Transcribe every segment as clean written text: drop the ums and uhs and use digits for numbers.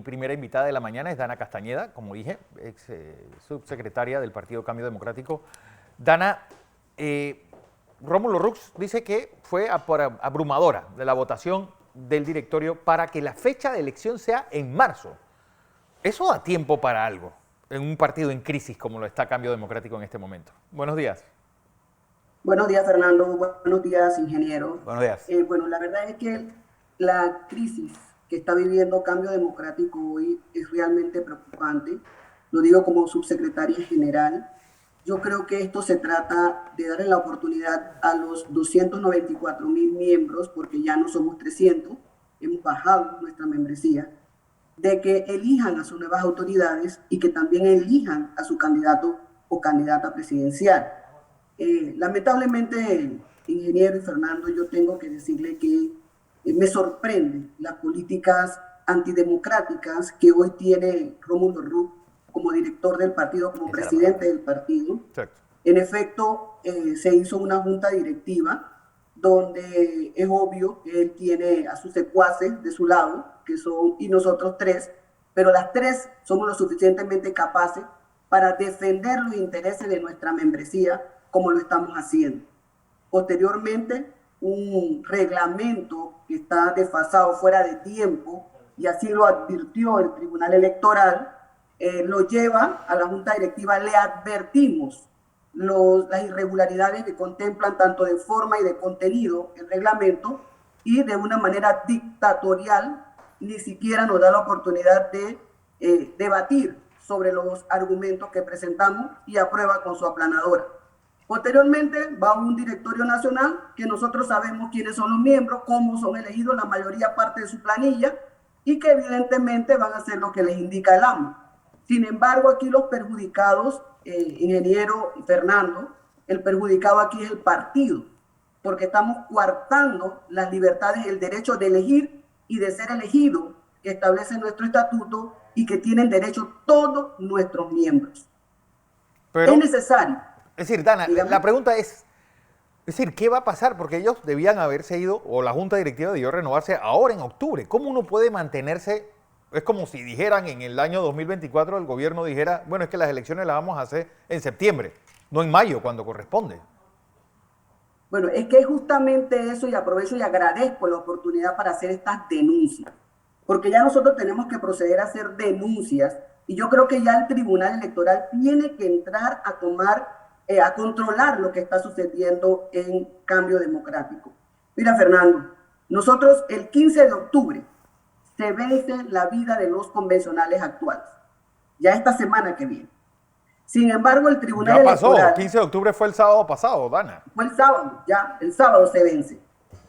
Mi primera invitada de la mañana es Dana Castañeda, como dije, ex subsecretaria del Partido Cambio Democrático. Dana, Rómulo Rux dice que fue abrumadora de la votación del directorio para que la fecha de elección sea en marzo. ¿Eso da tiempo para algo en un partido en crisis como lo está Cambio Democrático en este momento? Buenos días. Buenos días, Fernando. Buenos días, ingeniero. Buenos días. Bueno, la verdad es que la crisis que está viviendo Cambio Democrático hoy es realmente preocupante. Lo digo como subsecretaria general. Yo creo que esto se trata de darle la oportunidad a los 294,000 miembros, porque ya no somos 300, hemos bajado nuestra membresía, de que elijan a sus nuevas autoridades y que también elijan a su candidato o candidata presidencial. Lamentablemente, ingeniero y Fernando, yo tengo que decirle que me sorprenden las políticas antidemocráticas que hoy tiene Rómulo Rux como director del partido, como presidente del partido. Exacto. En efecto, se hizo una junta directiva donde es obvio que él tiene a sus secuaces de su lado, que son, y nosotros tres, pero las tres somos lo suficientemente capaces para defender los intereses de nuestra membresía, como lo estamos haciendo. Posteriormente, un reglamento que está desfasado, fuera de tiempo, y así lo advirtió el Tribunal Electoral, lo lleva a la Junta Directiva. Le advertimos las irregularidades que contemplan tanto de forma y de contenido el reglamento, y de una manera dictatorial ni siquiera nos da la oportunidad de debatir sobre los argumentos que presentamos y aprueba con su aplanadora. Posteriormente va un directorio nacional que nosotros sabemos quiénes son los miembros, cómo son elegidos, la mayoría parte de su planilla, y que evidentemente van a hacer lo que les indica el amo. Sin embargo, aquí los perjudicados, ingeniero Fernando, el perjudicado aquí es el partido, porque estamos coartando las libertades, el derecho de elegir y de ser elegido que establece nuestro estatuto y que tienen derecho todos nuestros miembros. Pero es necesario. Es decir, Dana, la pregunta es decir, ¿qué va a pasar? Porque ellos debían haberse ido, o la Junta Directiva debió renovarse ahora en octubre. ¿Cómo uno puede mantenerse? Es como si dijeran en el año 2024, el gobierno dijera, bueno, es que las elecciones las vamos a hacer en septiembre, no en mayo, cuando corresponde. Bueno, es que es justamente eso, y aprovecho y agradezco la oportunidad para hacer estas denuncias, porque ya nosotros tenemos que proceder a hacer denuncias, y yo creo que ya el Tribunal Electoral tiene que entrar a a controlar lo que está sucediendo en Cambio Democrático. Mira, Fernando, nosotros el 15 de octubre se vence la vida de los convencionales actuales, ya esta semana que viene. Sin embargo, el Tribunal Electoral... Ya pasó, 15 de octubre fue el sábado pasado, Dana. Fue el sábado, ya, el sábado se vence.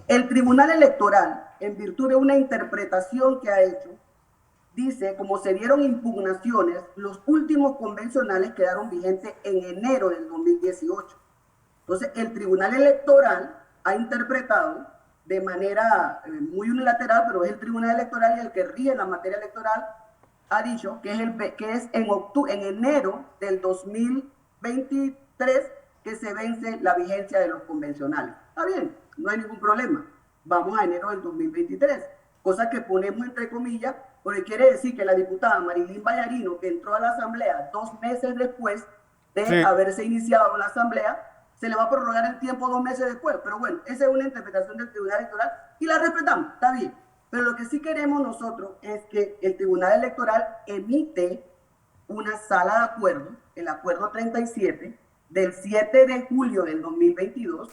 El Tribunal Electoral, en virtud de una interpretación que ha hecho, dice, como se dieron impugnaciones, los últimos convencionales quedaron vigentes en enero del 2018. Entonces, el Tribunal Electoral ha interpretado de manera muy unilateral, pero es el Tribunal Electoral el que rige la materia electoral, ha dicho que es en enero del 2023 que se vence la vigencia de los convencionales. Está bien, no hay ningún problema. Vamos a enero del 2023, cosa que ponemos entre comillas, porque quiere decir que la diputada Marilyn Vallarino, que entró a la asamblea 2 meses después de haberse iniciado la asamblea, se le va a prorrogar el tiempo 2 meses después. Pero bueno, esa es una interpretación del Tribunal Electoral y la respetamos, está bien. Pero lo que sí queremos nosotros es que el Tribunal Electoral emite una sala de acuerdo, el acuerdo 37, del 7 de julio del 2022,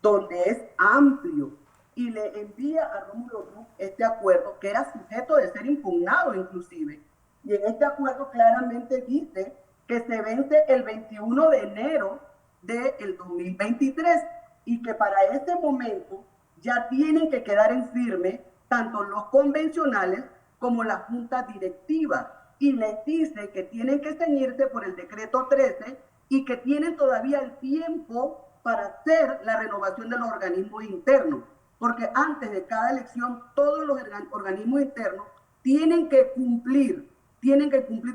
donde es amplio, y le envía a Rómulo Rux este acuerdo, que era sujeto de ser impugnado inclusive. Y en este acuerdo claramente dice que se vence el 21 de enero del 2023 y que para este momento ya tienen que quedar en firme tanto los convencionales como la junta directiva, y les dice que tienen que ceñirse por el decreto 13 y que tienen todavía el tiempo para hacer la renovación de los organismos internos, porque antes de cada elección todos los organismos internos tienen que cumplir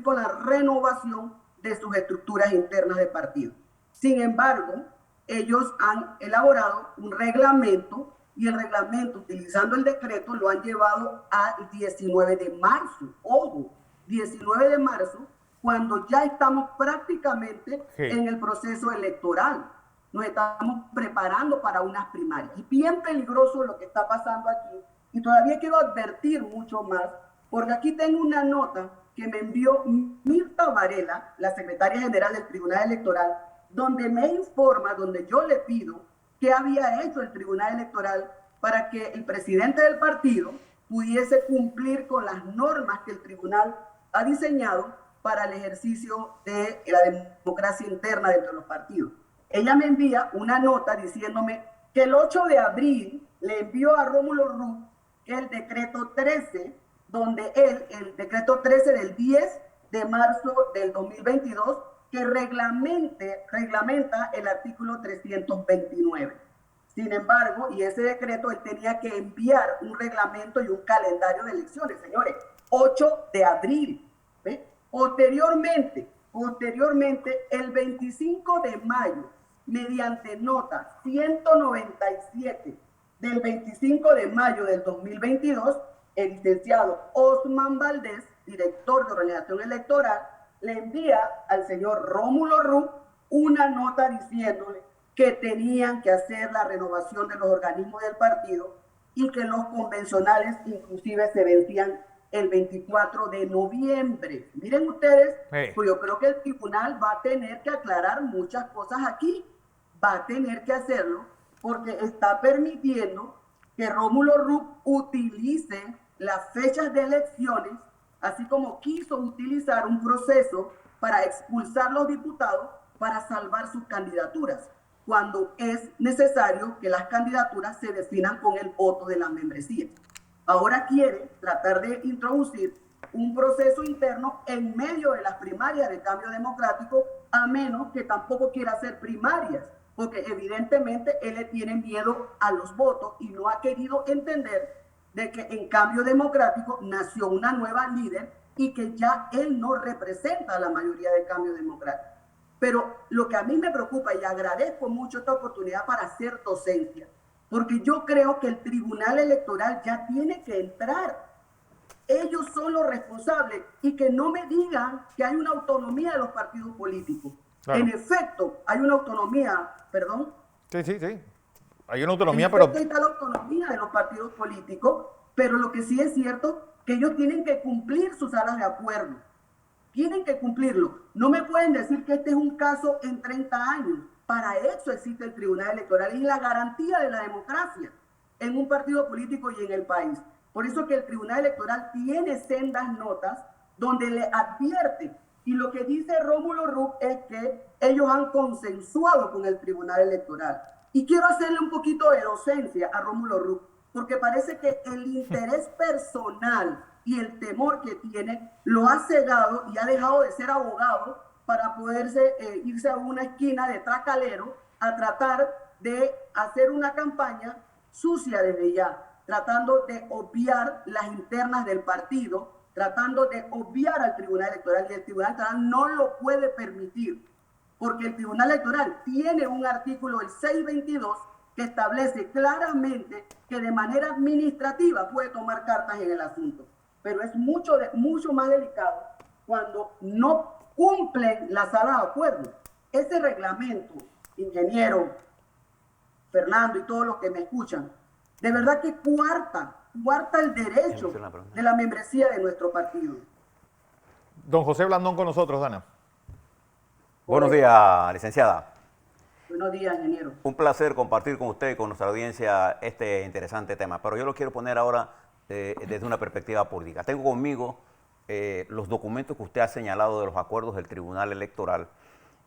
con la renovación de sus estructuras internas de partido. Sin embargo, ellos han elaborado un reglamento y el reglamento, utilizando el decreto, lo han llevado al 19 de marzo. Ojo, 19 de marzo, cuando ya estamos prácticamente en el proceso electoral. Nos estamos preparando para unas primarias. Y bien peligroso lo que está pasando aquí. Y todavía quiero advertir mucho más, porque aquí tengo una nota que me envió Mirta Varela, la secretaria general del Tribunal Electoral, donde me informa, donde yo le pido qué había hecho el Tribunal Electoral para que el presidente del partido pudiese cumplir con las normas que el tribunal ha diseñado para el ejercicio de la democracia interna dentro de los partidos. Ella me envía una nota diciéndome que el 8 de abril le envió a Rómulo Rux el decreto 13, donde el decreto 13 del 10 de marzo del 2022, que reglamenta el artículo 329. Sin embargo, y ese decreto, él tenía que enviar un reglamento y un calendario de elecciones, señores, 8 de abril. ¿Ve? Posteriormente, el 25 de mayo, mediante nota 197 del 25 de mayo del 2022, el licenciado Osman Valdés, director de organización electoral, le envía al señor Rómulo Rux una nota diciéndole que tenían que hacer la renovación de los organismos del partido y que los convencionales inclusive se vencían el 24 de noviembre. Miren ustedes, pues yo creo que el tribunal va a tener que aclarar muchas cosas aquí. Va a tener que hacerlo porque está permitiendo que Rómulo Rux utilice las fechas de elecciones, así como quiso utilizar un proceso para expulsar los diputados para salvar sus candidaturas, cuando es necesario que las candidaturas se definan con el voto de la membresía. Ahora quiere tratar de introducir un proceso interno en medio de las primarias de Cambio Democrático, a menos que tampoco quiera hacer primarias, porque evidentemente él le tiene miedo a los votos y no ha querido entender de que en Cambio Democrático nació una nueva líder y que ya él no representa a la mayoría de Cambio Democrático. Pero lo que a mí me preocupa, y agradezco mucho esta oportunidad para hacer docencia, porque yo creo que el Tribunal Electoral ya tiene que entrar. Ellos son los responsables y que no me digan que hay una autonomía de los partidos políticos. Claro. En efecto, hay una autonomía, perdón. Sí. Hay una autonomía, pero... está la autonomía de los partidos políticos, pero lo que sí es cierto que ellos tienen que cumplir sus salas de acuerdo. Tienen que cumplirlo. No me pueden decir que este es un caso en 30 años. Para eso existe el Tribunal Electoral y la garantía de la democracia en un partido político y en el país. Por eso que el Tribunal Electoral tiene sendas notas donde le advierte. Y lo que dice Rómulo Rux es que ellos han consensuado con el Tribunal Electoral. Y quiero hacerle un poquito de docencia a Rómulo Rux, porque parece que el interés personal y el temor que tiene lo ha cegado y ha dejado de ser abogado para poderse irse a una esquina de tracalero a tratar de hacer una campaña sucia desde ya, tratando de obviar las internas del partido, tratando de obviar al Tribunal Electoral, y el Tribunal Electoral no lo puede permitir, porque el Tribunal Electoral tiene un artículo, el 622, que establece claramente que de manera administrativa puede tomar cartas en el asunto, pero es mucho más delicado cuando no cumplen la sala de acuerdo. Ese reglamento, ingeniero, Fernando y todos los que me escuchan, de verdad que cuarta el derecho de la membresía de nuestro partido. Don José Blandón con nosotros, Dana. Buenos días, licenciada. Buenos días, ingeniero. Un placer compartir con usted y con nuestra audiencia este interesante tema, pero yo lo quiero poner ahora desde una perspectiva política. Tengo conmigo los documentos que usted ha señalado de los acuerdos del Tribunal Electoral,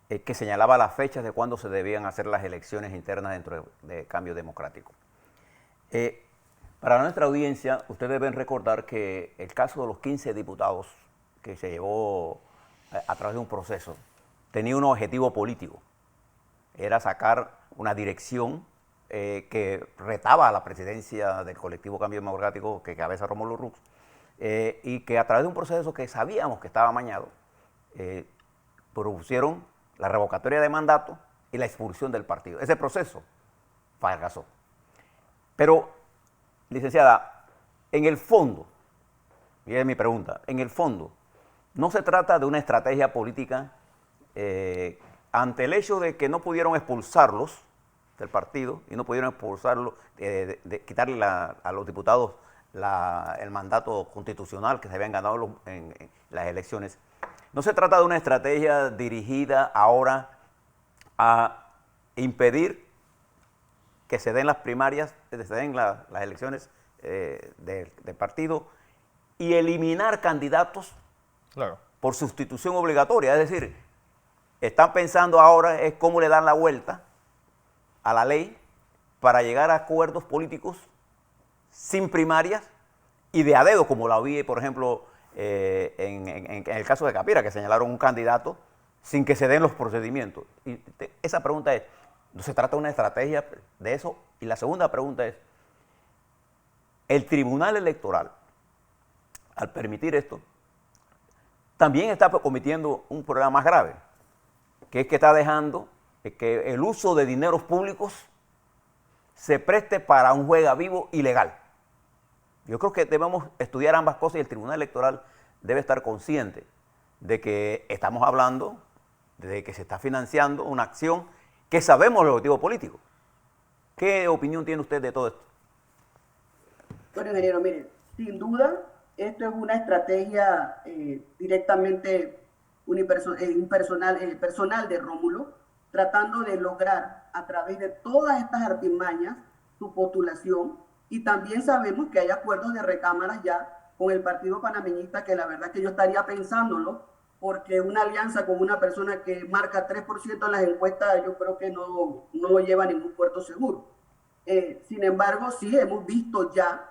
que señalaba las fechas de cuándo se debían hacer las elecciones internas dentro de Cambio Democrático. Para nuestra audiencia, ustedes deben recordar que el caso de los 15 diputados que se llevó a través de un proceso tenía un objetivo político. Era sacar una dirección que retaba a la presidencia del colectivo Cambio Democrático que cabeza Rómulo Rux, y que a través de un proceso que sabíamos que estaba amañado, propusieron la revocatoria de mandato y la expulsión del partido. Ese proceso fracasó. Pero, licenciada, en el fondo, y es mi pregunta, en el fondo, no se trata de una estrategia política ante el hecho de que no pudieron expulsarlos del partido y no pudieron expulsarlos, de quitarle a los diputados el mandato constitucional que se habían ganado en las elecciones. No se trata de una estrategia dirigida ahora a impedir que se den las primarias, que se den las elecciones del partido y eliminar candidatos por sustitución obligatoria. Es decir, están pensando ahora es cómo le dan la vuelta a la ley para llegar a acuerdos políticos sin primarias y de a dedo, como la vi, por ejemplo, en el caso de Capira, que señalaron un candidato sin que se den los procedimientos. Y esa pregunta es, ¿no se trata de una estrategia de eso? Y la segunda pregunta es, el Tribunal Electoral, al permitir esto, también está cometiendo un problema más grave, que es que está dejando que el uso de dineros públicos se preste para un juega vivo ilegal. Yo creo que debemos estudiar ambas cosas y el Tribunal Electoral debe estar consciente de que estamos hablando de que se está financiando una acción que sabemos el objetivo político. ¿Qué opinión tiene usted de todo esto? Bueno, ingeniero, mire, sin duda, esto es una estrategia directamente personal de Rómulo, tratando de lograr a través de todas estas artimañas su postulación. Y también sabemos que hay acuerdos de recámaras ya con el Partido Panameñista, que la verdad que yo estaría pensándolo, porque una alianza con una persona que marca 3% en las encuestas, yo creo que no lleva ningún puerto seguro. Sin embargo, sí hemos visto ya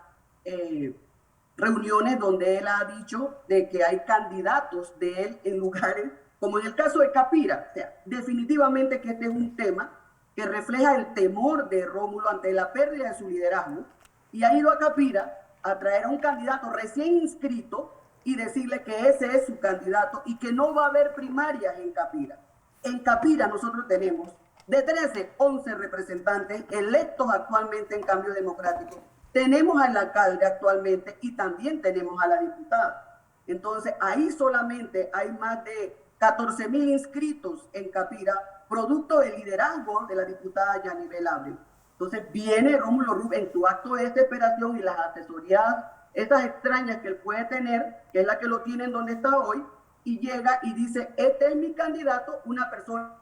reuniones donde él ha dicho de que hay candidatos de él en lugares, como en el caso de Capira. O sea, definitivamente que este es un tema que refleja el temor de Rómulo ante la pérdida de su liderazgo, y ha ido a Capira a traer a un candidato recién inscrito y decirle que ese es su candidato y que no va a haber primarias en Capira. En Capira nosotros tenemos de 13, 11 representantes electos actualmente en Cambio Democrático. Tenemos al alcalde actualmente y también tenemos a la diputada. Entonces ahí solamente hay más de 14,000 inscritos en Capira, producto del liderazgo de la diputada Yanibel Abreu. Entonces viene Rómulo Rux en su acto de desesperación y las asesorías, esas extrañas que él puede tener, que es la que lo tiene en donde está hoy, y llega y dice, este es mi candidato, una persona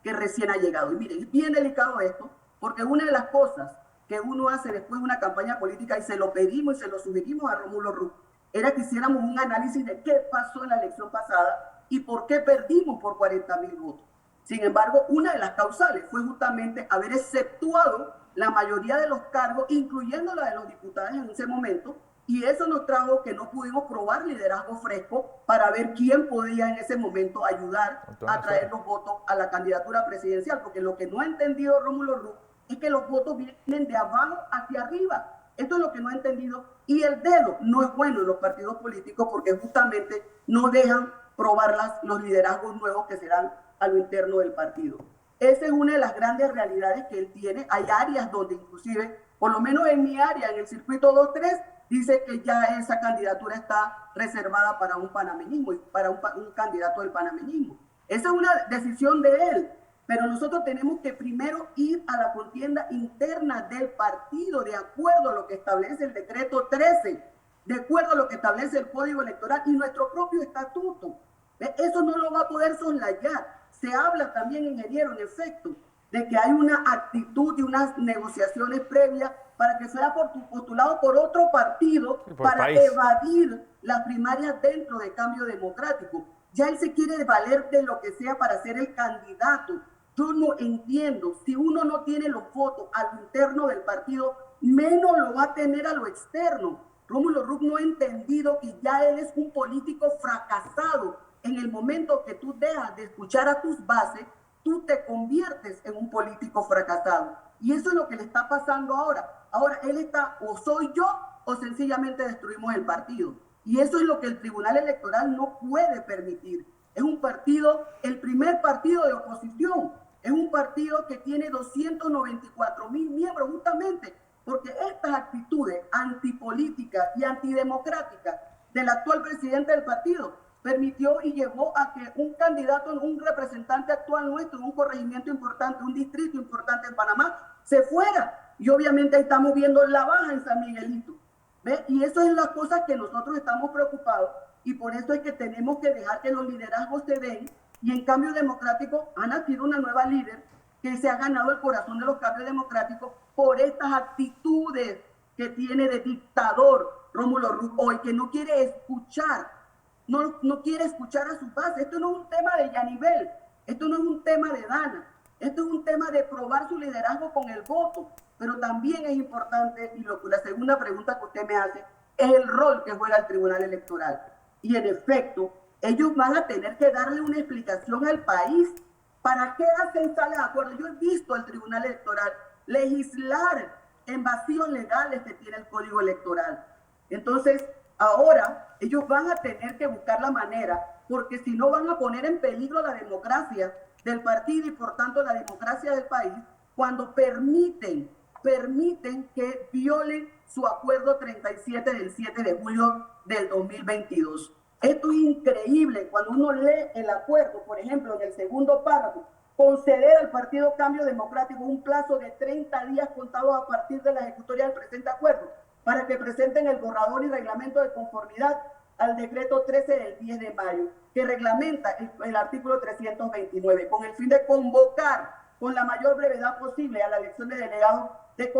que recién ha llegado. Y miren, es bien delicado esto, porque una de las cosas que uno hace después de una campaña política, y se lo pedimos y se lo sugerimos a Rómulo Rux, era que hiciéramos un análisis de qué pasó en la elección pasada y por qué perdimos por 40,000 votos. Sin embargo, una de las causales fue justamente haber exceptuado la mayoría de los cargos, incluyendo la de los diputados en ese momento, y eso nos trajo que no pudimos probar liderazgo fresco para ver quién podía en ese momento ayudar a traer los votos a la candidatura presidencial, porque lo que no ha entendido Rómulo Rux es que los votos vienen de abajo hacia arriba. Esto es lo que no ha entendido, y el dedo no es bueno en los partidos políticos porque justamente no dejan probar los liderazgos nuevos que se dan a lo interno del partido. Esa es una de las grandes realidades que él tiene. Hay áreas donde inclusive, por lo menos en mi área, en el circuito 2-3, dice que ya esa candidatura está reservada para un panameñismo y para un candidato del panameñismo. Esa es una decisión de él, pero nosotros tenemos que primero ir a la contienda interna del partido de acuerdo a lo que establece el decreto 13, de acuerdo a lo que establece el Código Electoral y nuestro propio estatuto. Eso no lo va a poder soslayar. Se habla también, ingeniero, en efecto, de que hay una actitud y unas negociaciones previas para que sea postulado por otro partido para evadir las primarias dentro de Cambio Democrático. Ya él se quiere valer de lo que sea para ser el candidato. Yo no entiendo, si uno no tiene los votos al interno del partido, menos lo va a tener a lo externo. Rómulo Rux no ha entendido que ya él es un político fracasado. En el momento que tú dejas de escuchar a tus bases, tú te conviertes en un político fracasado. Y eso es lo que le está pasando ahora. Ahora él está, o soy yo, o sencillamente destruimos el partido. Y eso es lo que el Tribunal Electoral no puede permitir. Es un partido, el primer partido de oposición. Es un partido que tiene 294,000 miembros, justamente porque estas actitudes antipolíticas y antidemocráticas del actual presidente del partido permitió y llevó a que un candidato, un representante actual nuestro, un corregimiento importante, un distrito importante en Panamá, se fuera. Y obviamente estamos viendo la baja en San Miguelito. ¿Ve? Y eso es las cosas que nosotros estamos preocupados, y por eso es que tenemos que dejar que los liderazgos se den. Y en Cambio Democrático ha nacido una nueva líder que se ha ganado el corazón de los cambios democráticos por estas actitudes que tiene de dictador Rómulo Rux hoy, que no quiere escuchar, no quiere escuchar a su base. Esto no es un tema de Yanivel, esto no es un tema de Dana, esto es un tema de probar su liderazgo con el voto. Pero también es importante, y la segunda pregunta que usted me hace, es el rol que juega el Tribunal Electoral. Y en efecto, ellos van a tener que darle una explicación al país. ¿Para qué hacen sala de acuerdo? Yo he visto al Tribunal Electoral legislar en vacíos legales que tiene el Código Electoral. Entonces, ahora ellos van a tener que buscar la manera, porque si no van a poner en peligro la democracia del partido y por tanto la democracia del país, cuando permiten que violen su acuerdo 37 del 7 de julio del 2022. Esto es increíble. Cuando uno lee el acuerdo, por ejemplo, en el segundo párrafo, conceder al Partido Cambio Democrático un plazo de 30 días contados a partir de la ejecutoria del presente acuerdo para que presenten el borrador y reglamento de conformidad al decreto 13 del 10 de mayo, que reglamenta el artículo 329, con el fin de convocar con la mayor brevedad posible a la elección de delegados de la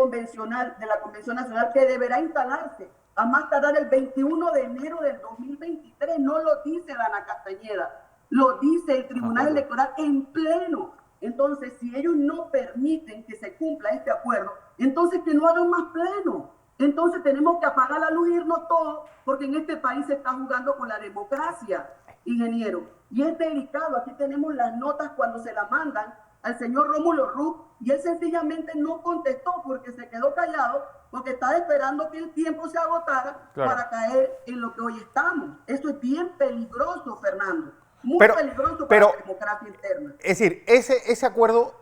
Convención Nacional, que deberá instalarse a más tardar el 21 de enero del 2023. No lo dice Dana Castañeda, lo dice el Tribunal Electoral en pleno. Entonces, si ellos no permiten que se cumpla este acuerdo, entonces que no hagan más pleno. Entonces tenemos que apagar la luz y irnos todos, porque en este país se está jugando con la democracia, ingeniero. Y es delicado. Aquí tenemos las notas cuando se las mandan al señor Rómulo Rux, y él sencillamente no contestó porque se quedó callado, porque estaba esperando que el tiempo se agotara para caer en lo que hoy estamos. Eso es bien peligroso, Fernando. Muy peligroso para la democracia interna. Es decir, ese acuerdo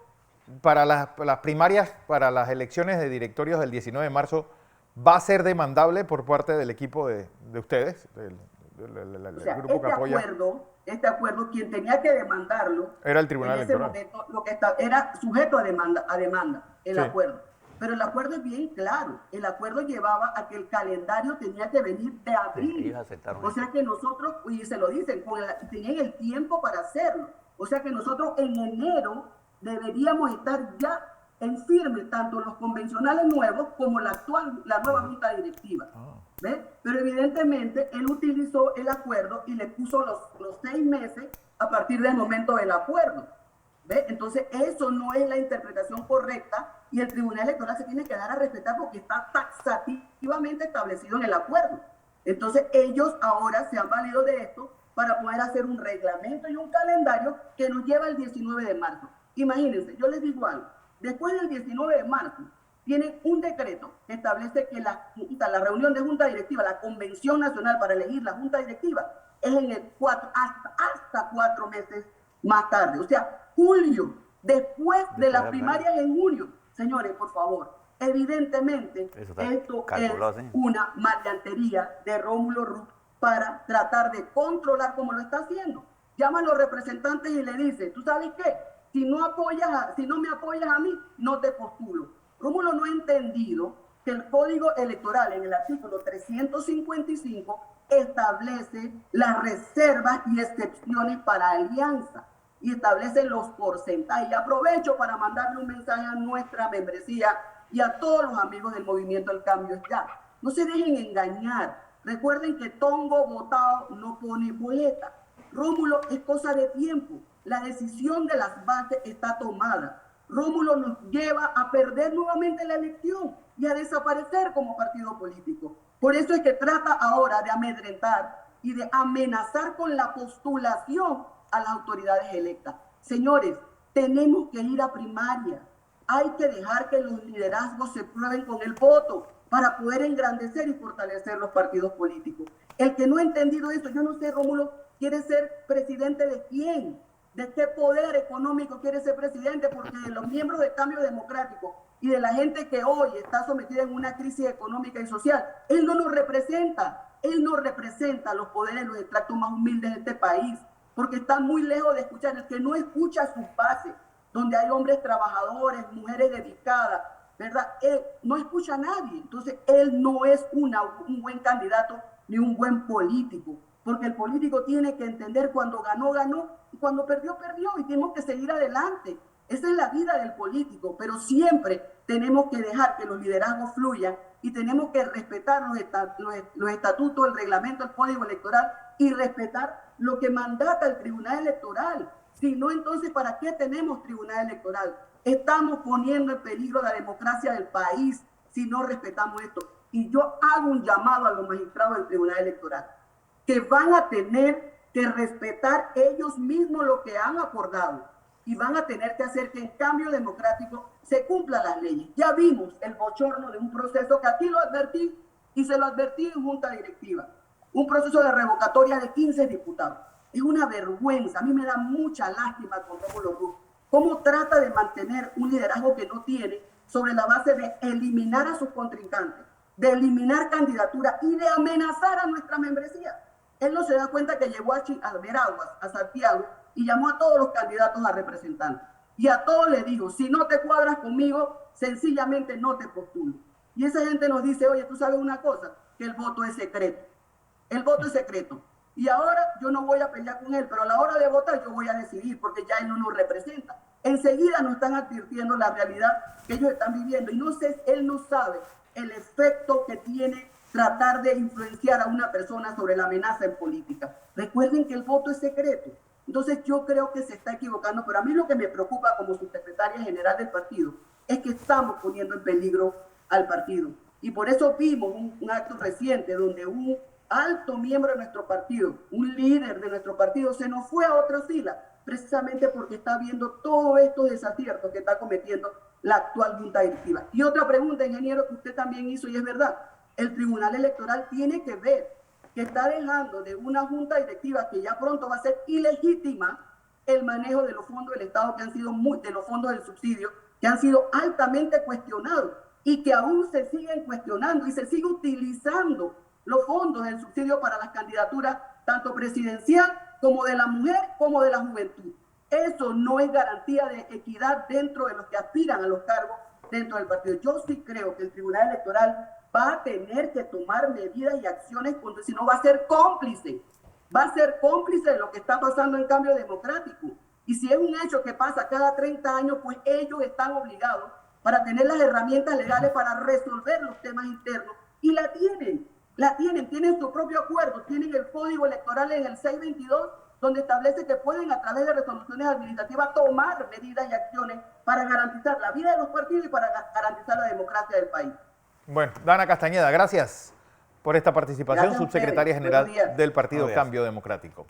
para las primarias, para las elecciones de directorios del 19 de marzo, ¿va a ser demandable por parte del equipo de ustedes, del grupo que apoya? Este acuerdo, quien tenía que demandarlo era el Tribunal Electoral. Momento, era sujeto a demanda el acuerdo. Pero el acuerdo es bien claro. El acuerdo llevaba a que el calendario tenía que venir de abril. O sea que nosotros, y se lo dicen, tenían el tiempo para hacerlo. O sea que nosotros en enero deberíamos estar ya en firme, tanto los convencionales nuevos como la nueva junta directiva. ¿Ves? Pero evidentemente él utilizó el acuerdo y le puso los 6 meses a partir del momento del acuerdo. ¿Ves? Entonces eso no es la interpretación correcta, y el Tribunal Electoral se tiene que dar a respetar porque está taxativamente establecido en el acuerdo. Entonces ellos ahora se han valido de esto para poder hacer un reglamento y un calendario que nos lleva al 19 de marzo. Imagínense, yo les digo algo. Después del 19 de marzo, tienen un decreto que establece que la reunión de junta directiva, la Convención Nacional para elegir la junta directiva, es en el hasta 4 meses más tarde. O sea, julio, después de las primarias en junio. Señores, por favor, evidentemente esto es una maleantería de Rómulo Rux para tratar de controlar como lo está haciendo. Llama a los representantes y le dice, ¿tú sabes qué? Si no me apoyas a mí, no te postulo. Rómulo no ha entendido que el Código Electoral, en el artículo 355, establece las reservas y excepciones para alianza y establece los porcentajes. Y aprovecho para mandarle un mensaje a nuestra membresía y a todos los amigos del Movimiento del Cambio Ya. No se dejen engañar. Recuerden que tongo votado no pone boleta. Rómulo, es cosa de tiempo. La decisión de las bases está tomada. Rómulo nos lleva a perder nuevamente la elección y a desaparecer como partido político. Por eso es que trata ahora de amedrentar y de amenazar con la postulación a las autoridades electas. Señores, tenemos que ir a primaria. Hay que dejar que los liderazgos se prueben con el voto para poder engrandecer y fortalecer los partidos políticos. El que no ha entendido eso, yo no sé, Rómulo, ¿quiere ser presidente de quién? ¿De qué poder económico quiere ser presidente? Porque los miembros del Cambio Democrático y de la gente que hoy está sometida en una crisis económica y social. Él no nos representa, él no representa los poderes, los extractos más humildes de este país, porque está muy lejos de escuchar. El que no escucha a sus bases, donde hay hombres trabajadores, mujeres dedicadas, ¿verdad? Él no escucha a nadie. Entonces, él no es un buen candidato ni un buen político, porque el político tiene que entender cuando ganó, ganó, y cuando perdió, perdió, y tenemos que seguir adelante. Esa es la vida del político, pero siempre tenemos que dejar que los liderazgos fluyan y tenemos que respetar los estatutos, el reglamento, el código electoral y respetar lo que mandata el Tribunal Electoral. Si no, entonces, ¿para qué tenemos Tribunal Electoral? Estamos poniendo en peligro la democracia del país si no respetamos esto. Y yo hago un llamado a los magistrados del Tribunal Electoral, que van a tener que respetar ellos mismos lo que han acordado y van a tener que hacer que en cambio democrático se cumplan las leyes. Ya vimos el bochorno de un proceso que aquí lo advertí y se lo advertí en junta directiva. Un proceso de revocatoria de 15 diputados. Es una vergüenza. A mí me da mucha lástima con Rómulo Rux. ¿Cómo trata de mantener un liderazgo que no tiene sobre la base de eliminar a sus contrincantes, de eliminar candidaturas y de amenazar a nuestra membresía? Él no se da cuenta que llegó a Veraguas, a Santiago, y llamó a todos los candidatos a representantes. Y a todos les dijo, si no te cuadras conmigo, sencillamente no te postulo. Y esa gente nos dice, oye, ¿tú sabes una cosa? Que el voto es secreto. El voto es secreto. Y ahora yo no voy a pelear con él, pero a la hora de votar yo voy a decidir, porque ya él no nos representa. Enseguida nos están advirtiendo la realidad que ellos están viviendo. Y no sé, él no sabe el efecto que tiene tratar de influenciar a una persona sobre la amenaza en política. Recuerden que el voto es secreto. Entonces yo creo que se está equivocando, pero a mí lo que me preocupa como subsecretaria general del partido es que estamos poniendo en peligro al partido. Y por eso vimos un acto reciente donde un alto miembro de nuestro partido, un líder de nuestro partido, se nos fue a otra fila, precisamente porque está viendo todos estos desaciertos que está cometiendo la actual junta directiva. Y otra pregunta, ingeniero, que usted también hizo, y es verdad, el Tribunal Electoral tiene que ver que está dejando de una junta directiva que ya pronto va a ser ilegítima el manejo de los fondos del Estado, que han sido de los fondos del subsidio, que han sido altamente cuestionados y que aún se siguen cuestionando y se sigue utilizando los fondos del subsidio para las candidaturas tanto presidencial como de la mujer como de la juventud. Eso no es garantía de equidad dentro de los que aspiran a los cargos dentro del partido. Yo sí creo que el Tribunal Electoral va a tener que tomar medidas y acciones, porque si no va a ser cómplice de lo que está pasando en Cambio Democrático. Y si es un hecho que pasa cada 30 años, pues ellos están obligados para tener las herramientas legales para resolver los temas internos, y tienen su propio acuerdo, tienen el Código Electoral en el 622, donde establece que pueden a través de resoluciones administrativas tomar medidas y acciones para garantizar la vida de los partidos y para garantizar la democracia del país. Bueno, Dana Castañeda, gracias por esta participación, subsecretaria general del Partido Cambio Democrático.